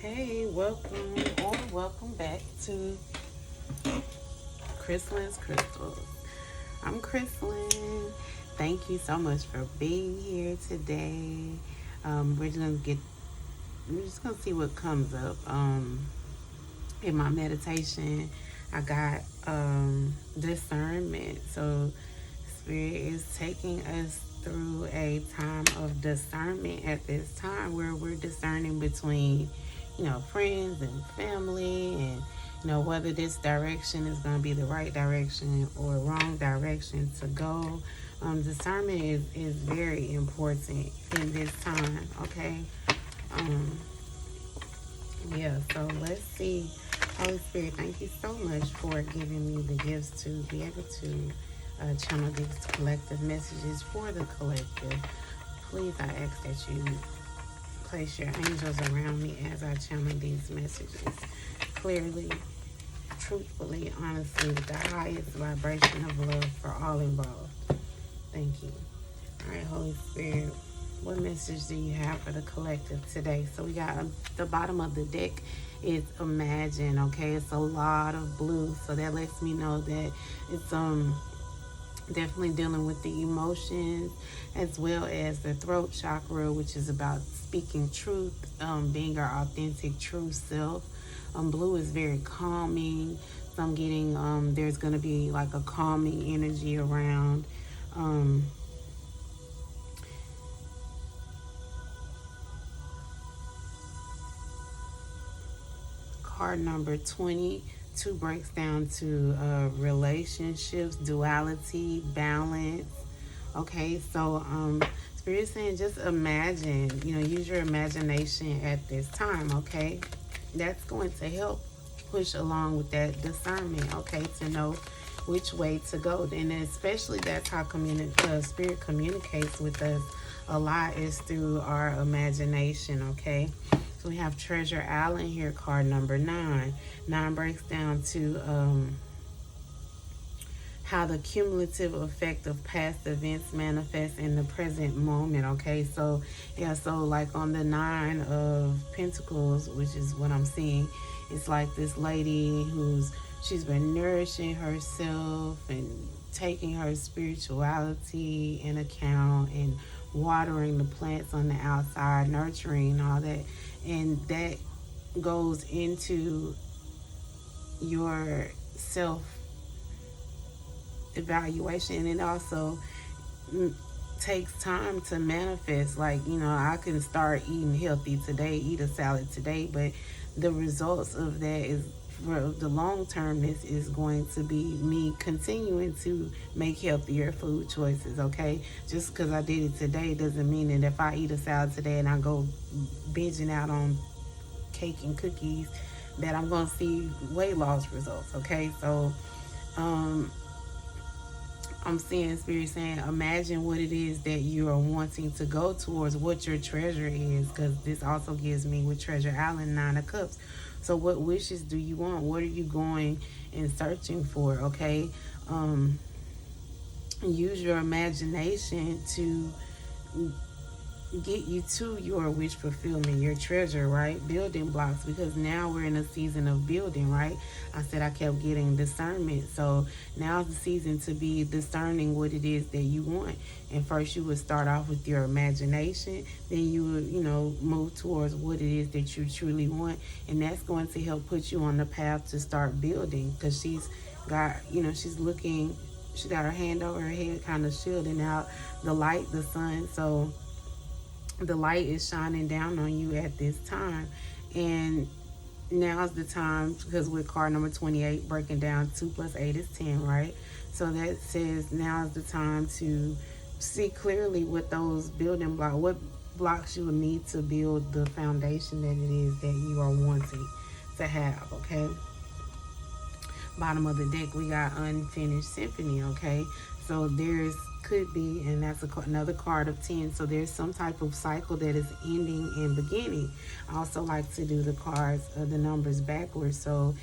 Hey, welcome or welcome back to Kryslin's Crystals. I'm Kryslyn. Thank you so much for being here today. We're just gonna see what comes up. In my meditation, I got discernment. So Spirit is taking us through a time of discernment at this time where we're discerning between, friends and family, and whether this direction is going to be the right direction or wrong direction to go. Discernment is very important in this time. Okay. Um, yeah. So let's see. Holy Spirit, thank you so much for giving me the gifts to be able to channel these collective messages for the collective. Please, I ask that you place your angels around me as I channel these messages clearly, truthfully, honestly, with the highest vibration of love for all involved. Thank you. All right, Holy Spirit, what message do you have for the collective today? So we got the bottom of the deck is imagine. Okay, it's a lot of blue, so that lets me know that it's definitely dealing with the emotions as well as the throat chakra, which is about speaking truth, being our authentic true self. Blue is very calming, so I'm getting there's going to be like a calming energy around. Card number 22 breaks down to relationships, duality, balance. Okay, so Spirit saying just imagine, use your imagination at this time. Okay, that's going to help push along with that discernment. Okay, to know which way to go, and especially that's how Spirit communicates with us a lot, is through our imagination. Okay. So we have Treasure Island here, card number 9. 9 breaks down to how the cumulative effect of past events manifests in the present moment. Okay, so yeah, so like on the 9 of Pentacles, which is what I'm seeing, it's like this lady she's been nourishing herself and taking her spirituality in account and watering the plants on the outside, nurturing all that. And that goes into your self evaluation, and it also takes time to manifest. Like, I can start eating healthy today, eat a salad today, but the results of that is, for the long term, this is going to be me continuing to make healthier food choices. Okay, just because I did it today doesn't mean that if I eat a salad today and I go binging out on cake and cookies that I'm going to see weight loss results. Okay, so I'm seeing Spirit saying imagine what it is that you are wanting to go towards, what your treasure is, because this also gives me with Treasure Island 9 of Cups. So what wishes do you want? What are you going and searching for? Okay, use your imagination to get you to your wish fulfillment, your treasure, right? Building blocks, because now we're in a season of building, right? I said I kept getting discernment, so now's the season to be discerning what it is that you want. And first you would start off with your imagination, then you would move towards what it is that you truly want, and that's going to help put you on the path to start building, because she's got, she's looking, she got her hand over her head, kind of shielding out the light, the sun. So the light is shining down on you at this time, and now's the time, because with card number 28 breaking down, 2 plus 8 is 10, right? So that says now's the time to see clearly what those building blocks, what blocks you will need to build the foundation that it is that you are wanting to have. Okay, bottom of the deck we got Unfinished Symphony. Okay, so there's could be, and that's another card of 10, so there's some type of cycle that is ending and beginning. I also like to do the cards, the numbers backwards, so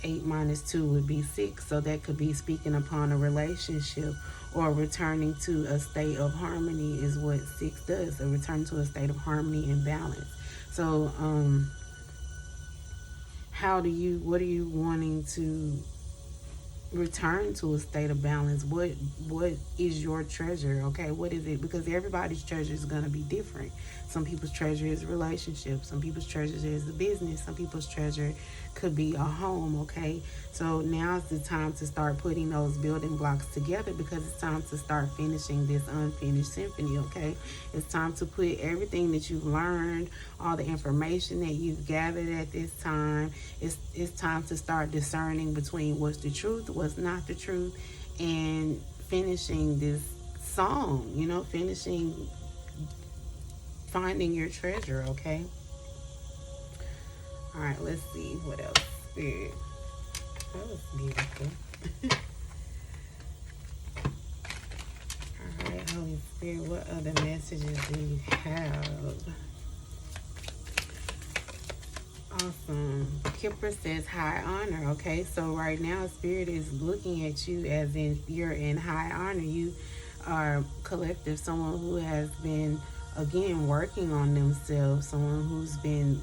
8 minus 2 would be 6, so that could be speaking upon a relationship or returning to a state of harmony is what 6 does, a return to a state of harmony and balance. So what are you wanting to return to a state of balance? What is your treasure? Okay, what is it? Because everybody's treasure is going to be different. Some people's treasure is relationships, some people's treasure is the business, some people's treasure could be a home. Okay, so now's the time to start putting those building blocks together, because it's time to start finishing this unfinished symphony. Okay, it's time to put everything that you've learned, all the information that you've gathered at this time, it's time to start discerning between what's the truth, what's not the truth, and finishing this song, finding your treasure. Okay, all right, let's see what else. Spirit, that was beautiful. All right, Holy Spirit, what other messages do you have? Awesome. Kipper says high honor. Okay, so right now Spirit is looking at you as in you're in high honor. You are collective, someone who has been, again, working on themselves, someone who's been,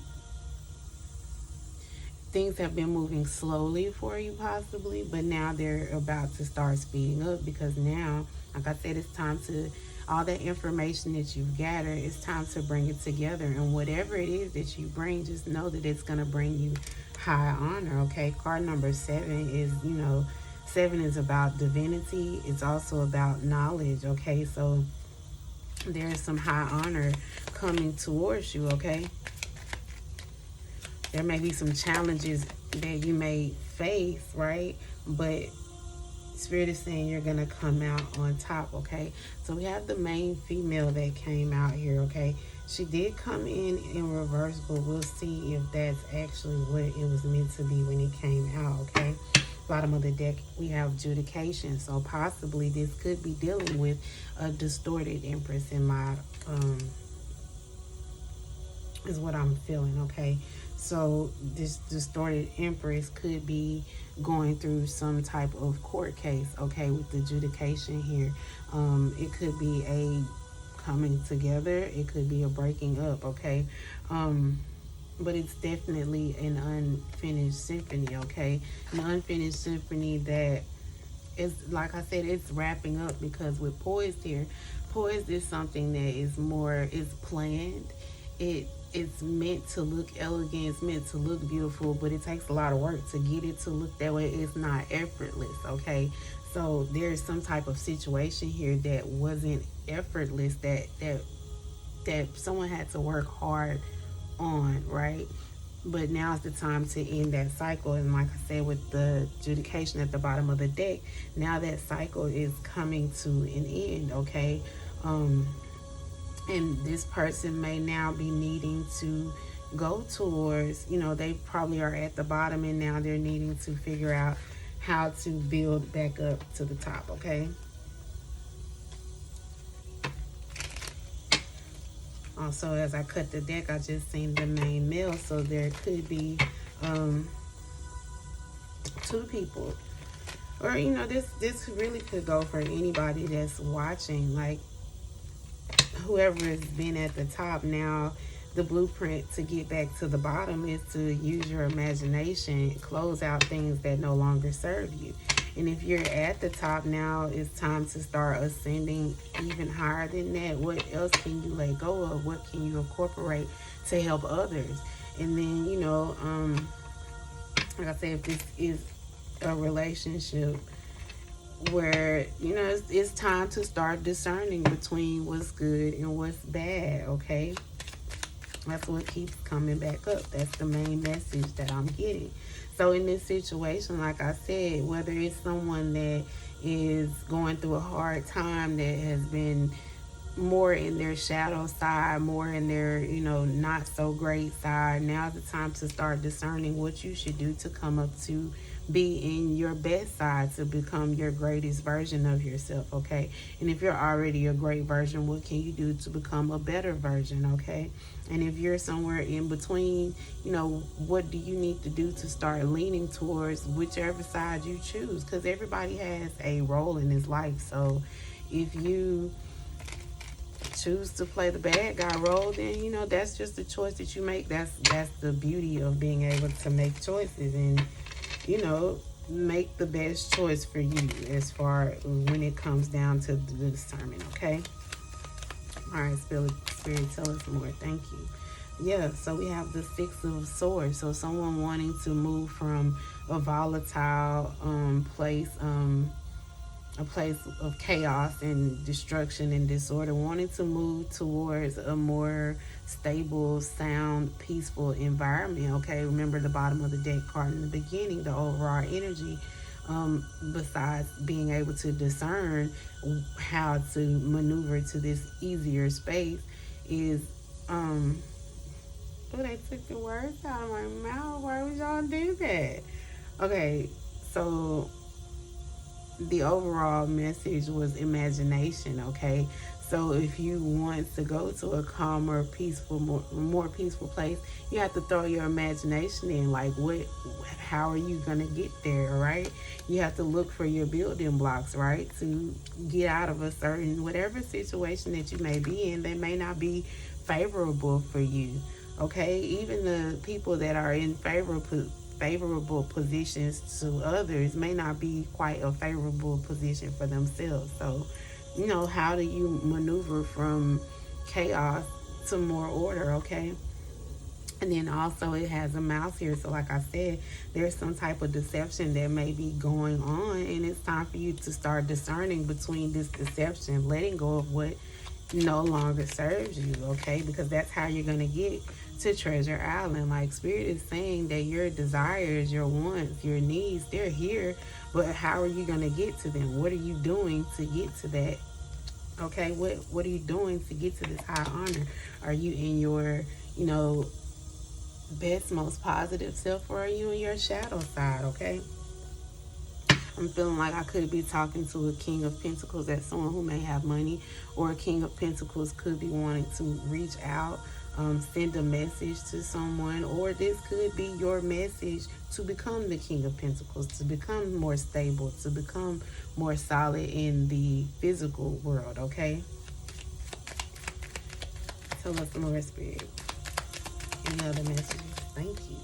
things have been moving slowly for you possibly, but now they're about to start speeding up, because now, like I said, it's time to, all that information that you've gathered, it's time to bring it together. And whatever it is that you bring, just know that it's going to bring you high honor. Okay, card number 7 is, 7 is about divinity. It's also about knowledge. Okay, so there is some high honor coming towards you. Okay, there may be some challenges that you may face, right? But Spirit is saying you're going to come out on top. Okay, so we have the main female that came out here. Okay, she did come in reverse, but we'll see if that's actually what it was meant to be when it came out. Okay, bottom of the deck we have adjudication, so possibly this could be dealing with a distorted Empress in my is what I'm feeling. Okay, so this distorted Empress could be going through some type of court case. Okay, with the adjudication here, it could be a coming together, it could be a breaking up. Okay, but it's definitely an unfinished symphony. Okay, an unfinished symphony that is, like I said, it's wrapping up, because with poised here, poised is something that is more, is planned. It's meant to look elegant, it's meant to look beautiful, but it takes a lot of work to get it to look that way. It's not effortless. Okay, so there's some type of situation here that wasn't effortless, that someone had to work hard on, right? But now's the time to end that cycle. And like I said, with the adjudication at the bottom of the deck, now that cycle is coming to an end. Okay, and this person may now be needing to go towards, they probably are at the bottom and now they're needing to figure out how to build back up to the top. Okay, also, as I cut the deck, I just seen the main male, so there could be 2 people, or this really could go for anybody that's watching. Like, whoever has been at the top, now the blueprint to get back to the bottom is to use your imagination, close out things that no longer serve you. And if you're at the top now, it's time to start ascending even higher than that. What else can you let go of? What can you incorporate to help others? And then, like I said, if this is a relationship where, it's time to start discerning between what's good and what's bad. Okay, that's what keeps coming back up. That's the main message that I'm getting. So in this situation, like I said, whether it's someone that is going through a hard time, that has been more in their shadow side, more in their, not so great side, now's the time to start discerning what you should do to come up to be in your best side, to become your greatest version of yourself. Okay, and if you're already a great version, what can you do to become a better version? Okay, and if you're somewhere in between, what do you need to do to start leaning towards whichever side you choose? Because everybody has a role in his life. So if you choose to play the bad guy role, then, you know, that's just the choice that you make. That's the beauty of being able to make choices and, you know, make the best choice for you as far when it comes down to the discernment, okay? All right, Spirit, tell us more. Thank you. Yeah, so we have the Six of Swords. So someone wanting to move from a volatile place, a place of chaos and destruction and disorder, wanting to move towards a more stable, sound, peaceful environment. Okay, remember the bottom of the deck card in the beginning, the overall energy. Besides being able to discern how to maneuver to this easier space is oh, they took the words out of my mouth. Why would y'all do that? Okay, so the overall message was imagination, okay? So if you want to go to a calmer, peaceful, more peaceful place, you have to throw your imagination in. Like, how are you going to get there, right? You have to look for your building blocks, right? To get out of a certain, whatever situation that you may be in, that may not be favorable for you, okay? Even the people that are in favorable positions to others may not be quite a favorable position for themselves. So, you know, how do you maneuver from chaos to more order, okay? And then also it has a mouse here. So like I said, there's some type of deception that may be going on, and it's time for you to start discerning between this deception, letting go of what no longer serves you, okay? Because that's how you're going to get to Treasure Island. Like, Spirit is saying that your desires, your wants, your needs, they're here, but how are you going to get to them? What are you doing to get to that? Okay, what are you doing to get to this high honor? Are you in your, you know, best, most positive self, or are you in your shadow side, okay? I'm feeling like I could be talking to a King of Pentacles. That's someone who may have money, or a King of Pentacles could be wanting to reach out, send a message to someone, or this could be your message to become the King of Pentacles, to become more stable, to become more solid in the physical world, okay? Tell us more, Spirit. Any other messages? Thank you.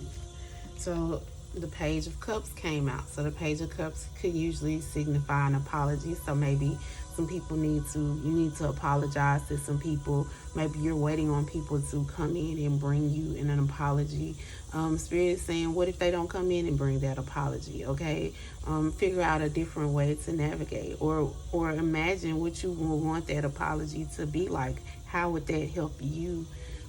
So the Page of Cups came out. So the Page of Cups could usually signify an apology. So maybe some people you need to apologize to some people. Maybe you're waiting on people to come in and bring you in an apology. Spirit is saying, what if they don't come in and bring that apology, okay? Figure out a different way to navigate, or imagine what you would want that apology to be like. How would that help you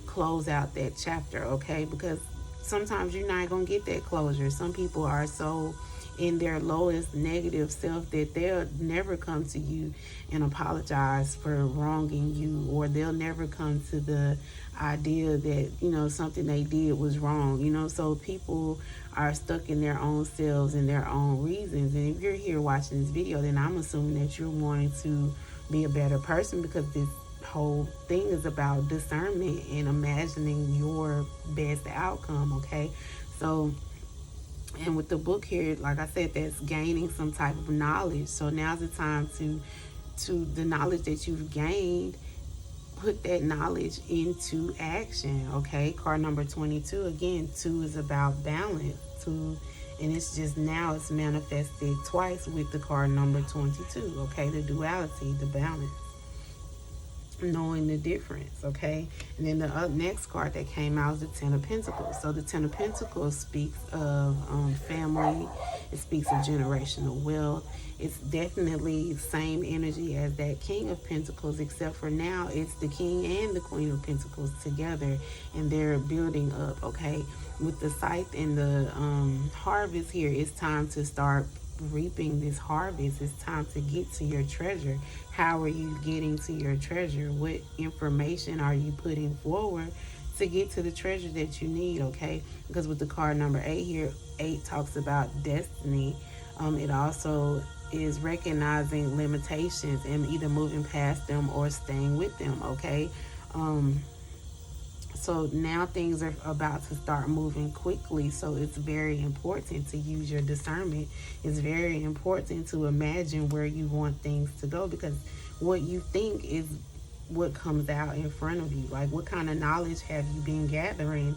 close out that chapter, okay? Because sometimes you're not going to get that closure. Some people are so in their lowest negative self that they'll never come to you and apologize for wronging you, or they'll never come to the idea that, you know, something they did was wrong, you know. So people are stuck in their own selves and their own reasons. And if you're here watching this video, then I'm assuming that you're wanting to be a better person, because this whole thing is about discernment and imagining your best outcome, okay? So, and with the book here, like I said, that's gaining some type of knowledge. So now's the time to the knowledge that you've gained, put that knowledge into action, okay? Card number 22, again, 2 is about balance. 2, and it's just now it's manifested twice with the card number 22, okay? The duality, the balance, knowing the difference, okay? And then the next card that came out is the Ten of Pentacles. So the Ten of Pentacles speaks of family. It speaks of generational wealth. It's definitely the same energy as that King of Pentacles, except for now it's the King and the Queen of Pentacles together, and they're building up, okay? With the scythe and the harvest here, it's time to start reaping this harvest. It's time to get to your treasure. How are you getting to your treasure? What information are you putting forward to get to the treasure that you need, okay? Because with the card number 8 here, 8 talks about destiny. It also is recognizing limitations and either moving past them or staying with them, okay? So now things are about to start moving quickly. So it's very important to use your discernment. It's very important to imagine where you want things to go, because what you think is what comes out in front of you. Like, what kind of knowledge have you been gathering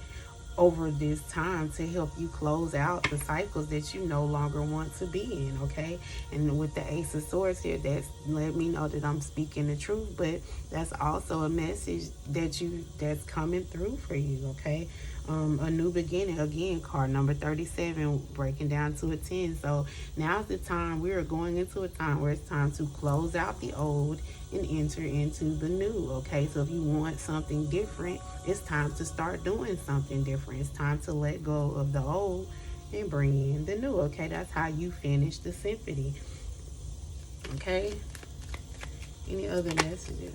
over this time to help you close out the cycles that you no longer want to be in, okay? And with the Ace of Swords here, that's let me know that I'm speaking the truth, but that's also a message that's coming through for you, okay? A new beginning, again, card number 37, breaking down to a 10. So now's the time. We are going into a time where it's time to close out the old and enter into the new, okay? So if you want something different, it's time to start doing something different. It's time to let go of the old and bring in the new, okay? That's how you finish the symphony, okay? Any other messages?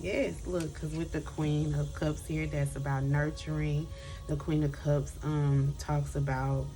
Yes, look, because with the Queen of Cups here, that's about nurturing. The Queen of Cups talks about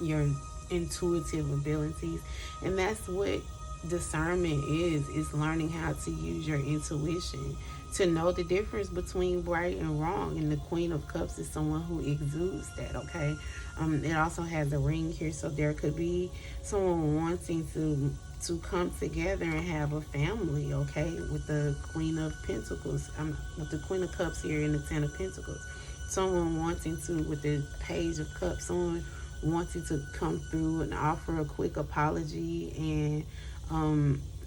your intuitive abilities, and that's what discernment is learning how to use your intuition to know the difference between right and wrong. And the Queen of Cups is someone who exudes that, okay? It also has a ring here, so there could be someone wanting to come together and have a family, okay? With the Queen of Pentacles, with the Queen of Cups here and the Ten of Pentacles. Someone wanting to, with the Page of Cups, someone wanting to come through and offer a quick apology and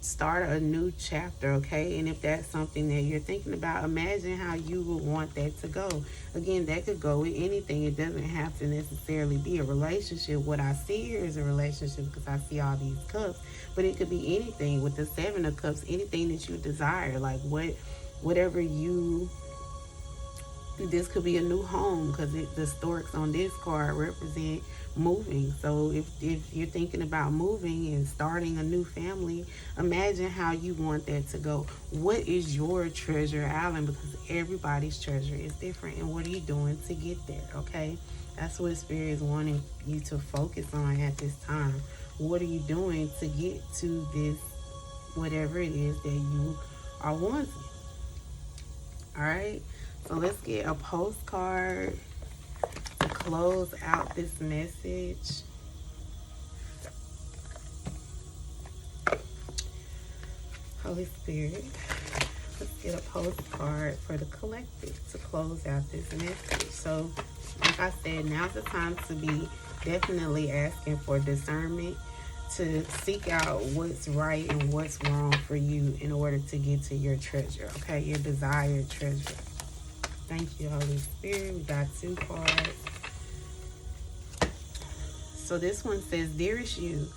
start a new chapter, okay? And if that's something that you're thinking about, imagine how you would want that to go. Again, that could go with anything. It doesn't have to necessarily be a relationship. What I see here is a relationship because I see all these cups, but it could be anything. With the Seven of Cups, anything that you desire, like whatever you, this could be a new home, because the storks on this card represent moving. So if you're thinking about moving and starting a new family, imagine how you want that to go. What is your treasure island? Because everybody's treasure is different, and what are you doing to get there, okay? That's what Spirit is wanting you to focus on at this time. What are you doing to get to this, whatever it is that you are wanting? All right, so let's get a postcard to close out this message. Holy Spirit, let's get a postcard for the collective to close out this message. So, like I said, now's the time to be definitely asking for discernment, to seek out what's right and what's wrong for you in order to get to your treasure, okay? Your desired treasure. Thank you, Holy Spirit. We got 2 cards. So this one says, dearest you,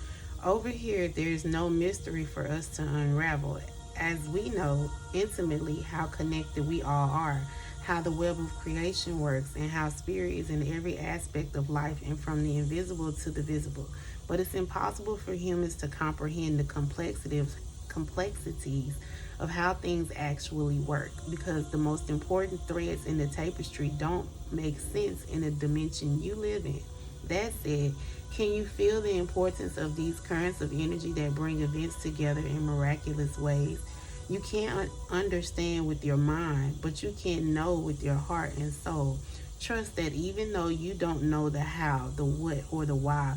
over here there's no mystery for us to unravel, as we know intimately how connected we all are, how the web of creation works, and how Spirit is in every aspect of life and from the invisible to the visible. But it's impossible for humans to comprehend the complexities of how things actually work, because the most important threads in the tapestry don't make sense in the dimension you live in. That said, can you feel the importance of these currents of energy that bring events together in miraculous ways? You can't understand with your mind, but you can know with your heart and soul. Trust that even though you don't know the how, the what, or the why,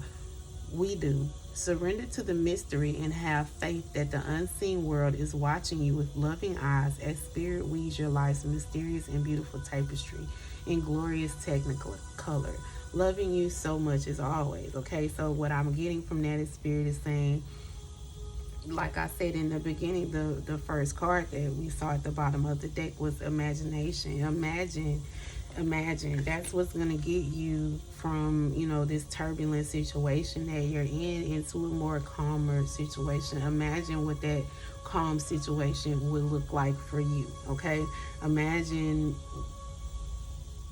we do. Surrender to the mystery and have faith that the unseen world is watching you with loving eyes as Spirit weaves your life's mysterious and beautiful tapestry in glorious technical color. Loving you so much as always, okay? So what I'm getting from that is Spirit is saying, like I said in the beginning, the first card that we saw at the bottom of the deck was imagination. Imagine. That's what's going to get you from, this turbulent situation that you're in into a more calmer situation. Imagine what that calm situation would look like for you, okay? Imagine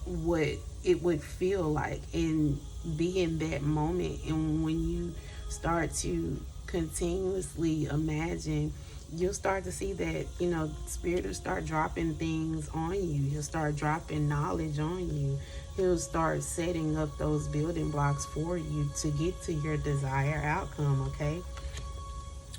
what it would feel like and be in that moment. And when you start to continuously imagine, you'll start to see that, Spirit will start dropping things on you. He'll start dropping knowledge on you. He'll start setting up those building blocks for you to get to your desired outcome, okay?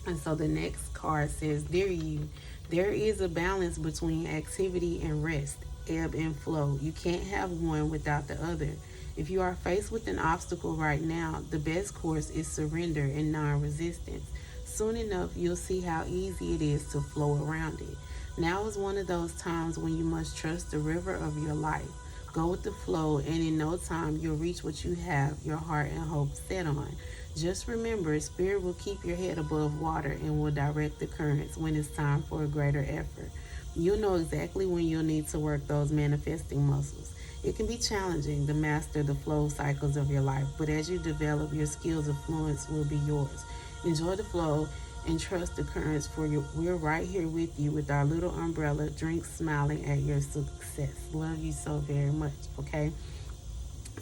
And so the next card says, dear you, there is a balance between activity and rest, ebb and flow. You can't have one without the other. If you are faced with an obstacle right now, the best course is surrender and non-resistance. Soon enough, you'll see how easy it is to flow around it. Now is one of those times when you must trust the river of your life. Go with the flow, and in no time you'll reach what you have your heart and hope set on. Just remember, Spirit will keep your head above water and will direct the currents when it's time for a greater effort. You'll know exactly when you'll need to work those manifesting muscles. It can be challenging to master the flow cycles of your life, but as you develop, your skills of fluence will be yours. Enjoy the flow and trust the currents, for we're right here with you with our little umbrella, drinks, smiling at your success. Love you so very much, okay?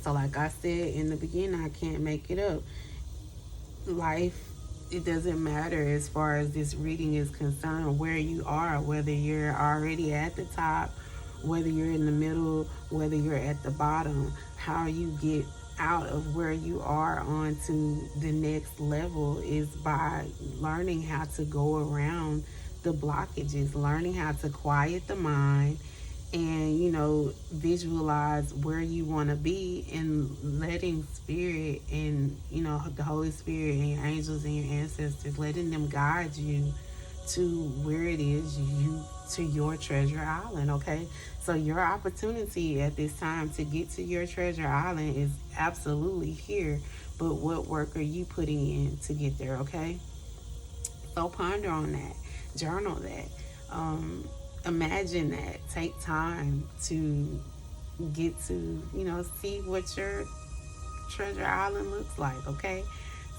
So like I said in the beginning, I can't make it up. Life, it doesn't matter as far as this reading is concerned, where you are, whether you're already at the top, whether you're in the middle, whether you're at the bottom. How you get out of where you are onto the next level is by learning how to go around the blockages, learning how to quiet the mind, and visualize where you want to be, and letting Spirit and the Holy Spirit and your angels and your ancestors, letting them guide you to where it is to your treasure island. Okay, so your opportunity at this time to get to your treasure island is absolutely here, but what work are you putting in to get there? Okay, so ponder on that, journal that, imagine that, take time to get to see what your treasure island looks like. Okay,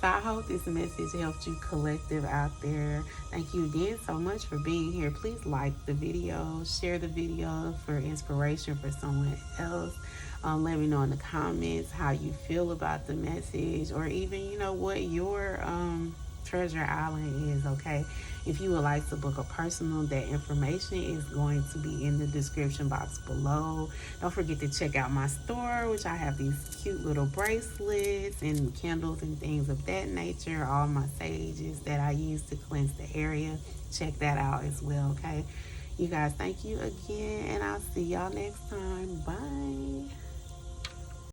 so I hope this message helped you, collective out there. Thank you again so much for being here. Please like the video, share the video for inspiration for someone else. Let me know in the comments how you feel about the message, or even what your treasure island is. Okay, if you would like to book a personal, that information is going to be in the description box below. Don't forget to check out my store, which I have these cute little bracelets and candles and things of that nature, all my sages that I use to cleanse the area. Check that out as well. Okay, you guys, thank you again, and I'll see y'all next time. Bye.